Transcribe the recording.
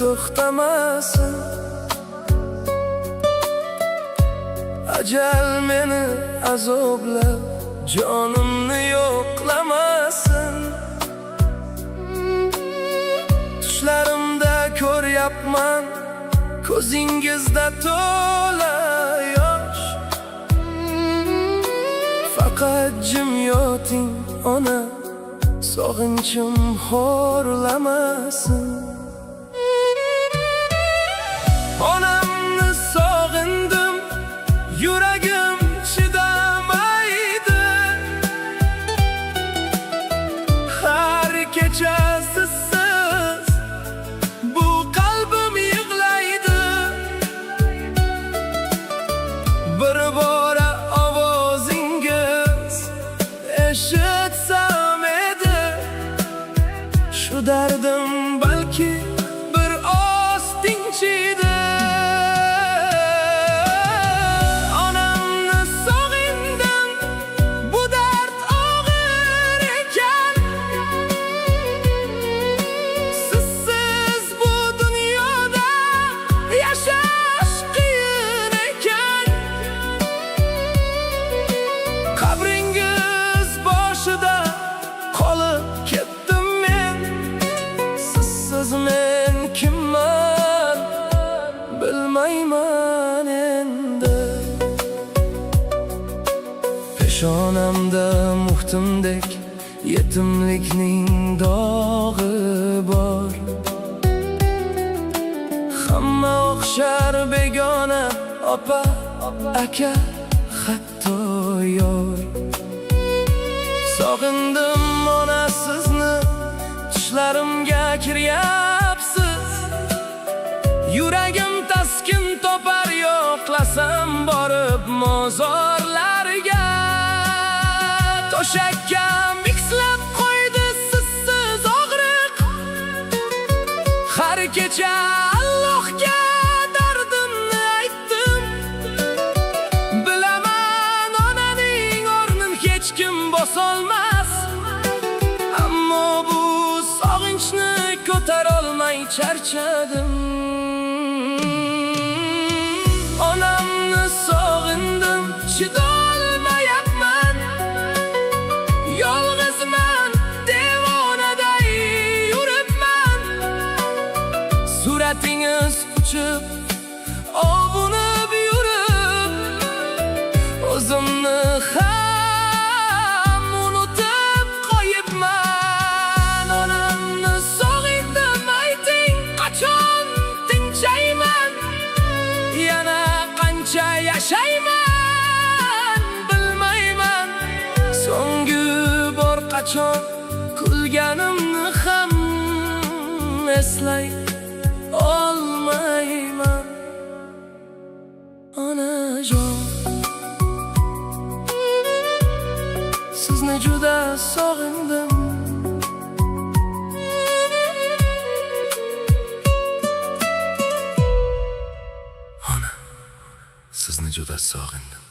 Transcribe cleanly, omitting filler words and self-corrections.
to'xtamasin. Ajal meni azoblab jonimni yo'qlamasin. Tushlarimda ko'ryapman ko'zingizda to'la yosh. Faqat jim yoting ona, sog'inchim xo'rlamasin. Onamni sog'indim, yuragim chidamaydi. Har kecha sizsiz bu qalbim yig'laydi. Bir bora ovozingiz eshitsam edi, shu dardim balki bir oz tinchiydi. Onamni sog'indim, bu dard og'ir ekan. Sizsiz bu dunyoda yashash qiyin ekan. Qabringiz boshida qolib ketdim men. Sizsiz men kimman bilmayman endi. Peshonamda muhtimdek yetimlikning dog'i bor. Hamma o'xshar begona, opa, aka, hatto yor. Sog'indim ona sizni, tushlarimga kiryapsiz. Yuragim taskin topar yo'qlasam borib mozorlarga. To'shakka mixlab qo'ydi sizsiz og'riq. Har kecha Allohga dardimni aytdim. Bilaman onaning o'rnin hech kim bosolmas. Ammo bu sog'inchni ko'tarolmay charchadim. Onamni sog'indim, chidolmayapman. Yolg'izman, devonaday yuribman. Suratingiz uchib, ovunib yurib, o'zimni ham unutib qo'yibman. Onamni sog'indim, ayting, qachon tinchayman? Yana qancha yashayman bilmayman. So'nggi bor qachon kulganimni ham eslay olmayman. Onajon, sizni juda sog'indim. Ona, sizni juda sog'indim.